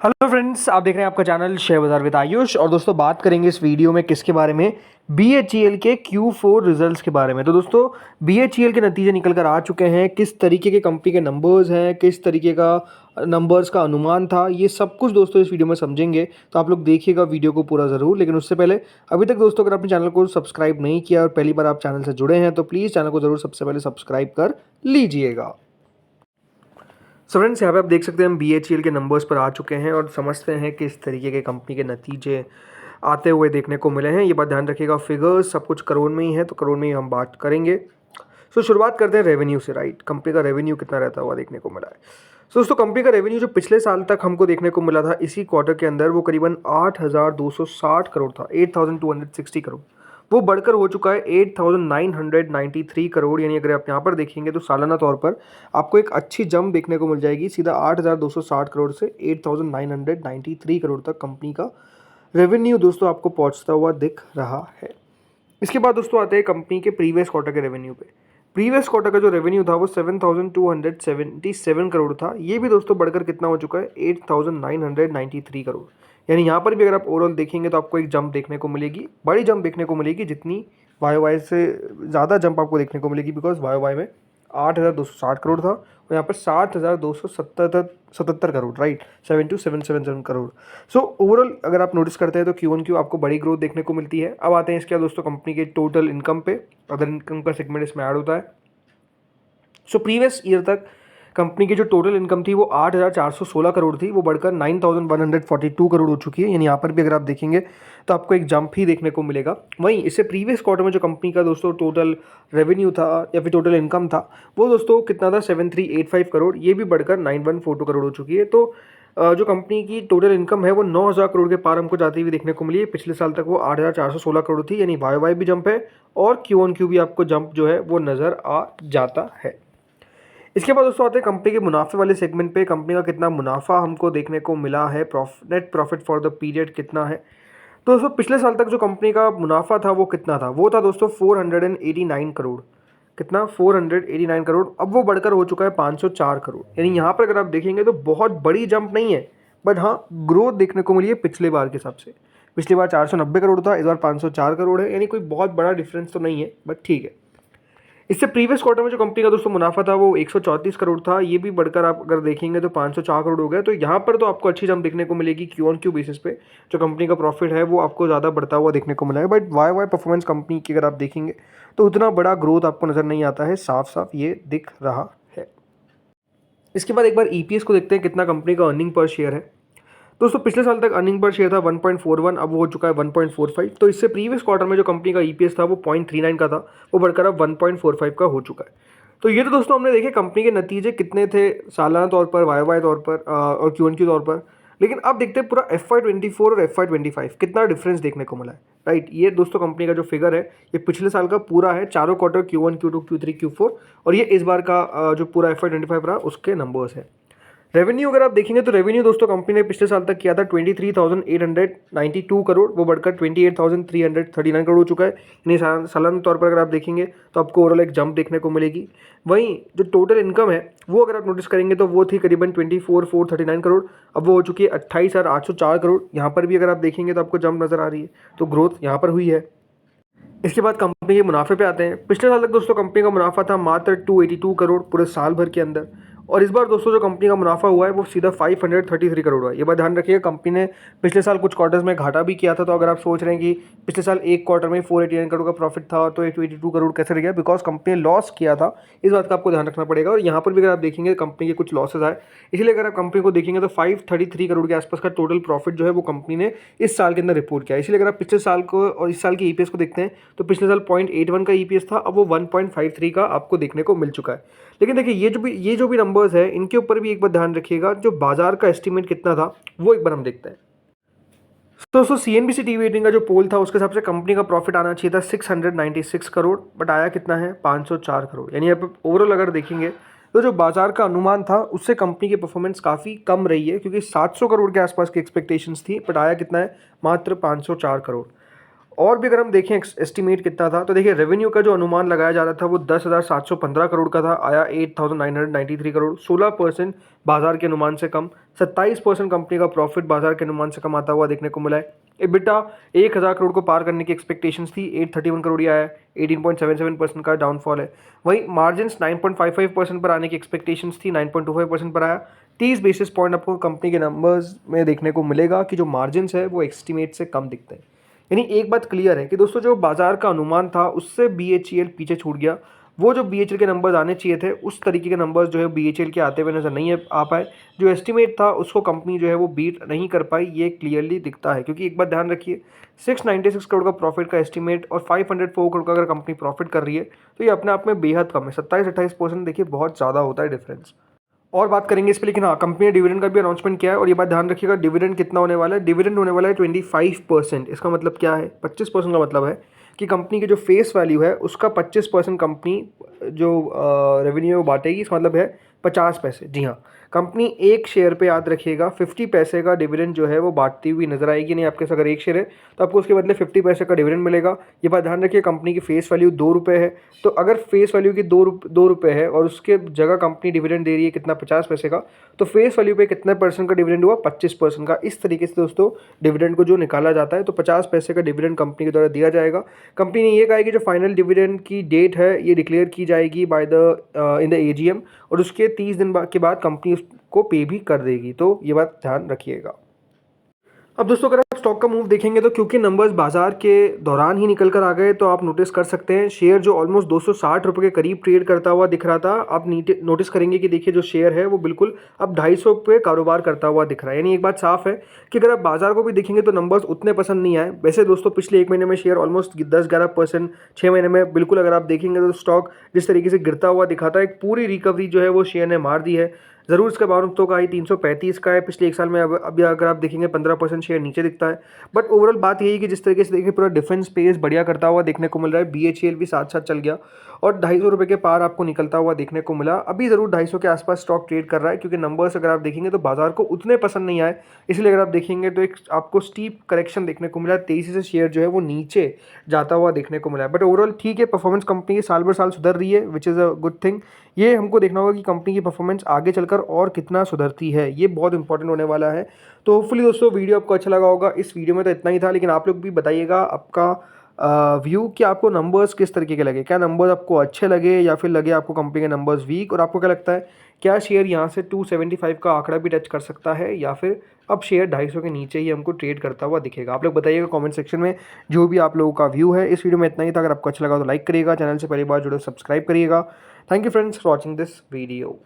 Hello friends, आप देख रहे हैं आपका चैनल शेयर बाजार विद आयुष। और दोस्तों बात करेंगे इस वीडियो में किसके बारे में, BHEL के Q4 रिजल्ट्स के बारे में। तो दोस्तों BHEL के नतीजे निकल कर आ चुके हैं। किस तरीके के कंपनी के नंबर्स हैं, किस तरीके का नंबर्स का अनुमान था, ये सब कुछ दोस्तों इस वीडियो में समझेंगे। तो आप लोग देखिएगा वीडियो को पूरा ज़रूर। लेकिन उससे पहले अभी तक दोस्तों अगर अपने चैनल को सब्सक्राइब नहीं किया और पहली बार आप चैनल से जुड़े हैं तो प्लीज़ चैनल को ज़रूर सबसे पहले सब्सक्राइब कर लीजिएगा। सो फ्रेंड्स, यहाँ पे आप देख सकते हैं हम BHEL के नंबर्स पर आ चुके हैं और समझते हैं कि इस तरीके के कंपनी के नतीजे आते हुए देखने को मिले हैं। ये बात ध्यान रखिएगा, फिगर्स सब कुछ करोड़ में ही है, तो करोड़ में ही हम बात करेंगे। सो शुरुआत करते हैं रेवेन्यू से। राइट, कंपनी का रेवेन्यू कितना रहता हुआ देखने को मिला है। सो दोस्तों कंपनी का रेवेन्यू जो पिछले साल तक हमको देखने को मिला था इसी क्वार्टर के अंदर, वो करीबन 8,260 करोड़ था, 8,260 करोड़। वो बढ़कर हो चुका है 8,993 करोड़। यानी अगर आप यहाँ पर देखेंगे तो सालाना तौर पर आपको एक अच्छी जंप देखने को मिल जाएगी। सीधा 8,260 करोड़ से 8,993 करोड़ तक कंपनी का रेवेन्यू दोस्तों आपको पहुँचता हुआ दिख रहा है। इसके बाद दोस्तों आते हैं कंपनी के प्रीवियस क्वार्टर के रेवेन्यू पे। प्रीवियस क्वार्टर का जो रेवेन्यू था वो 7,277 करोड़ था। ये भी दोस्तों बढ़कर कितना हो चुका है, 8,993 करोड़। यानी यहाँ पर भी अगर आप ओवरऑल देखेंगे तो आपको एक जंप देखने को मिलेगी, बड़ी जंप देखने को मिलेगी, जितनी वाई से ज़्यादा जंप आपको देखने को मिलेगी। बिकॉज वाई में 8,260 करोड़ था और यहाँ पर 7,277 crore, right, 7,2777 crore. So overall अगर आप नोटिस करते हैं तो Q1Q आपको बड़ी ग्रोथ देखने को मिलती है। अब आते हैं इसके बाद दोस्तों कंपनी के टोटल इनकम पे। अदर इनकम का सेगमेंट इसमें ऐड होता है। सो प्रीवियस ईयर तक कंपनी की जो टोटल इनकम थी वो 8,416 करोड़ थी, वो बढ़कर 9,142 करोड़ हो चुकी है। यानी यहाँ पर भी अगर आप देखेंगे तो आपको एक जंप ही देखने को मिलेगा। वहीं इससे प्रीवियस क्वार्टर में जो कंपनी का दोस्तों टोटल रेवेन्यू था या फिर टोटल इनकम था वो दोस्तों कितना था, 7,385 करोड़। ये भी बढ़कर 9,142 करोड़ हो चुकी है। तो जो कंपनी की टोटल इनकम है वो 9,000 करोड़ के पार हमको जाती हुई देखने को मिली है। पिछले साल तक वो 8,416 करोड़ थी। यानी वाई भी जंप है और Q1Q भी आपको जंप जो है वो नज़र आ जाता है। इसके बाद दोस्तों आते हैं कंपनी के मुनाफे वाले सेगमेंट पे। कंपनी का कितना मुनाफा हमको देखने को मिला है, net profit for the period कितना है। तो दोस्तों पिछले साल तक जो कंपनी का मुनाफा था वो कितना था, वो था दोस्तों 489 करोड़। कितना, 489 करोड़। अब वो बढ़कर हो चुका है 504 करोड़। यानी यहाँ पर अगर आप देखेंगे तो बहुत बड़ी जंप नहीं है, बट हाँ ग्रोथ देखने को मिली है पिछले बार के हिसाब से। पिछली बार 490 करोड़ था, इस बार 504 करोड़ है। यानी कोई बहुत बड़ा डिफरेंस तो नहीं है, बट ठीक है। इससे प्रीवियस क्वार्टर में जो कंपनी का दोस्तों मुनाफा था वो 134 करोड़ था। ये भी बढ़कर आप अगर देखेंगे तो 504 करोड़ हो गया। तो यहाँ पर तो आपको अच्छी जंप देखने को मिलेगी। Q1Q बेसिस पे जो कंपनी का प्रॉफिट है वो आपको ज़्यादा बढ़ता हुआ देखने को मिलेगा। बट वाई परफॉर्मेंस कंपनी की अगर आप देखेंगे तो उतना बड़ा ग्रोथ आपको नज़र नहीं आता है, साफ साफ ये दिख रहा है। इसके बाद एक बार EPS को देखते हैं, कितना कंपनी का अर्निंग पर शेयर है। दोस्तों पिछले साल तक अर्निंग पर शेयर था 1.41, अब वो हो चुका है 1.45। तो इससे प्रीवियस क्वार्टर में जो कंपनी का EPS था वो 0.39 का था, वो बढ़कर अब 1.45 का हो चुका है। तो ये तो दोस्तों हमने देखे कंपनी के नतीजे कितने थे सालाना तौर पर, वाई तौर पर और Q1Q तौर पर। लेकिन अब देखते हैं पूरा FY24 और FY25 कितना डिफरेंस देखने को मिला है। राइट, ये दोस्तों कंपनी का जो फिगर है ये पिछले साल का पूरा है, चारों quarter Q1 Q2 Q3 Q4, और ये इस बार का जो पूरा FY25 रहा उसके नंबर्स है। रेवेन्यू अगर आप देखेंगे तो रेवेन्यू दोस्तों कंपनी ने पिछले साल तक किया था 23,892 करोड़, वो बढ़कर 28,339 करोड़ हो चुका है। यानी सालाना तौर पर अगर आप देखेंगे तो आपको ओवरऑल एक जंप देखने को मिलेगी। वहीं जो टोटल इनकम है वो अगर आप नोटिस करेंगे तो वो थी करीबन 24,439 करोड़, अब वो हो चुकी है 28,804 करोड़। यहाँ पर भी अगर आप देखेंगे तो आपको जंप नज़र आ रही है, तो ग्रोथ यहाँ पर हुई है। इसके बाद कंपनी के मुनाफे पे आते हैं। पिछले साल तक दोस्तों कंपनी का मुनाफा था मात्र 282 करोड़ पूरे साल भर के अंदर, और इस बार दोस्तों जो कंपनी का मुनाफा हुआ है वो सीधा 533 करोड़ हुआ है। ये बात ध्यान रखिएगा, कंपनी ने पिछले साल कुछ क्वार्टर्स में घाटा भी किया था। तो अगर आप सोच रहे हैं कि पिछले साल एक क्वार्टर में 489 करोड़ का प्रॉफिट था तो 882 करोड़ कैसे रह गया, बिकॉज कंपनी ने लॉस किया था, इस बात का आपको ध्यान रखना पड़ेगा। और यहाँ पर भी अगर आप देखेंगे कंपनी के कुछ लॉसेज आए, इसलिए अगर आप कंपनी को देखेंगे तो 533 करोड़ के आसपास का टोटल प्रॉफिट जो है वो कंपनी ने इस साल के अंदर रिपोर्ट किया। इसलिए अगर आप पिछले साल को और इस साल की EPS को देखते हैं तो पिछले साल 0.81 का EPS था, अब वो 1.53 का आपको देखने को मिल चुका है। लेकिन देखिए ये जो भी नंबर्स है इनके ऊपर भी एक बार ध्यान रखिएगा, जो बाजार का एस्टीमेट कितना था वो एक बार हम देखते हैं। तो दोस्तों CNBC टीवी रेटिंग का जो पोल था उसके हिसाब से कंपनी का प्रॉफिट आना चाहिए था 696 करोड़, बट आया कितना है, 504 करोड़। यानी अब ओवरऑल अगर देखेंगे तो जो बाजार का अनुमान था उससे कंपनी की परफॉर्मेंस काफ़ी कम रही है, क्योंकि 700 करोड़ के आसपास की एक्सपेक्टेशंस थी, बट आया कितना है, मात्र 504 करोड़। और भी अगर हम देखें एस्टिमेट कितना था, तो देखिए रेवेन्यू का जो अनुमान लगाया जा रहा था वो 10,715 करोड़ का था, आया 8,993 करोड़, 16% बाजार के अनुमान से कम। 27% कंपनी का प्रॉफिट बाजार के अनुमान से कम आता हुआ देखने को मिला है। EBITDA 1,000 करोड़ को पार करने की एक्सपेक्टेशंस थी, 831 करोड़ ही आया, 18.77% का डाउनफॉल है। वहीं मार्जिन 9.55% पर आने की एक्सपेक्टेशंस थी, 9.25% पर आया। 30 बेसिस पॉइंट आपको कंपनी के नंबर्स में देखने को मिलेगा कि जो मार्जिन है वो एस्टिमेट से कम दिखते हैं। यानी एक बात क्लियर है कि दोस्तों जो बाजार का अनुमान था उससे BHEL पीछे छूट गया। वो जो BHEL के नंबर्स आने चाहिए थे उस तरीके के नंबर्स जो है BHEL के आते हुए नजर नहीं आ पाए। जो एस्टिमेट था उसको कंपनी जो है वो बीट नहीं कर पाई, ये क्लियरली दिखता है। क्योंकि एक बात ध्यान रखिए, 696 करोड़ का प्रॉफिट का एस्टिमेट और 504 करोड़ का अगर कंपनी प्रॉफिट कर रही है तो ये अपने आप में बेहद कम है। 27-28% देखिए बहुत ज़्यादा होता है डिफरेंस। और बात करेंगे इस पे, लेकिन हाँ कंपनी ने डिविडेंड का भी अनाउंसमेंट किया है। और ये बात ध्यान रखिएगा, डिविडेंड कितना होने वाला है, डिविडेंड होने वाला है 25%। इसका मतलब क्या है, 25% का मतलब है कि कंपनी की जो फेस वैल्यू है उसका 25% कंपनी जो रेवेन्यू बांटेगी। इसका मतलब है 50 पैसे। जी हाँ, कंपनी एक शेयर पे याद रखिएगा 50 पैसे का डिविडेंड जो है वो बांटती हुई नजर आएगी। नहीं, आपके अगर एक शेयर है तो आपको उसके बदले 50 पैसे का डिविडेंड मिलेगा। ये बात ध्यान रखिए, कंपनी की फेस वैल्यू 2 रुपये है, तो अगर फेस वैल्यू की 2 रुपये है और उसके जगह कंपनी डिविडेंड दे रही है कितना, 50 पैसे का, तो फेस वैल्यू पे कितने परसेंट का डिविडेंड हुआ, 25% का। इस तरीके से दोस्तों डिविडेंड को जो निकाला जाता है, तो 50 पैसे का डिविडेंड कंपनी के द्वारा दिया जाएगा। कंपनी ने ये कहा है कि जो फाइनल डिविडेंड की डेट है ये डिक्लेयर की जाएगी by the in the AGM, और उसके 30 दिन के बाद कंपनी उसको पे भी कर देगी। तो ये बात ध्यान रखिएगा। अब दोस्तों अगर आप स्टॉक का मूव देखेंगे तो क्योंकि नंबर्स बाजार के दौरान ही निकल कर आ गए, तो आप नोटिस कर सकते हैं शेयर जो ऑलमोस्ट 260 रुपये के करीब ट्रेड करता हुआ दिख रहा था, आप नोटिस करेंगे कि देखिए जो शेयर है वो बिल्कुल अब 250 पे कारोबार करता हुआ दिख रहा है। यानी एक बात साफ है कि अगर आप बाजार को भी देखेंगे तो नंबर्स उतने पसंद नहीं आए। वैसे दोस्तों पिछले 1 महीने में शेयर ऑलमोस्ट 10-11%, 6 महीने में बिल्कुल अगर आप देखेंगे तो स्टॉक जिस तरीके से गिरता हुआ दिखाता है, एक पूरी रिकवरी जो है वो शेयर ने मार दी है। ज़रूर इसका बावनों का ही 335 का है पिछले एक साल में। अब अभी अगर आप देखेंगे 15% शेयर नीचे दिखता है। बट ओवरऑल बात यही कि जिस तरीके से देखिए पूरा डिफेंस स्पेस बढ़िया करता हुआ देखने को मिल रहा है। BHEL भी साथ साथ चल गया और 250 रुपये के पार आपको निकलता हुआ देखने को मिला। अभी ज़रूर 250 के आसपास स्टॉक ट्रेड कर रहा है, क्योंकि नंबर्स अगर आप देखेंगे तो बाजार को उतने पसंद नहीं आए। इसलिए अगर आप देखेंगे तो एक आपको स्टीप करेक्शन देखने को मिला, तेज़ी से शेयर जो है वो नीचे जाता हुआ देखने को मिला है। बट ओवरऑल ठीक है, परफॉर्मेंस कंपनी की साल भर साल सुधर रही है, which is a good thing. ये हमको देखना होगा कि कंपनी की परफॉर्मेंस आगे चलकर और कितना सुधरती है, ये बहुत इंपॉर्टेंट होने वाला है। तो होपफुली दोस्तों वीडियो आपको अच्छा लगा होगा। इस वीडियो में तो इतना ही था, लेकिन आप लोग भी बताइएगा आपका व्यू कि आपको नंबर्स किस तरीके के लगे। क्या नंबर्स आपको अच्छे लगे या फिर लगे आपको कंपनी के नंबर्स वीक, और आपको क्या लगता है क्या शेयर यहाँ से 275 का आंकड़ा भी टच कर सकता है, या फिर अब शेयर 250 के नीचे ही हमको ट्रेड करता हुआ दिखेगा। आप लोग बताइएगा कमेंट सेक्शन में जो भी आप लोगों का व्यू है। इस वीडियो में इतना ही था। अगर आपको अच्छा लगा तो लाइक करिएगा, चैनल से पहली बार जुड़े सब्सक्राइब करिएगा। Thank you friends for watching this video.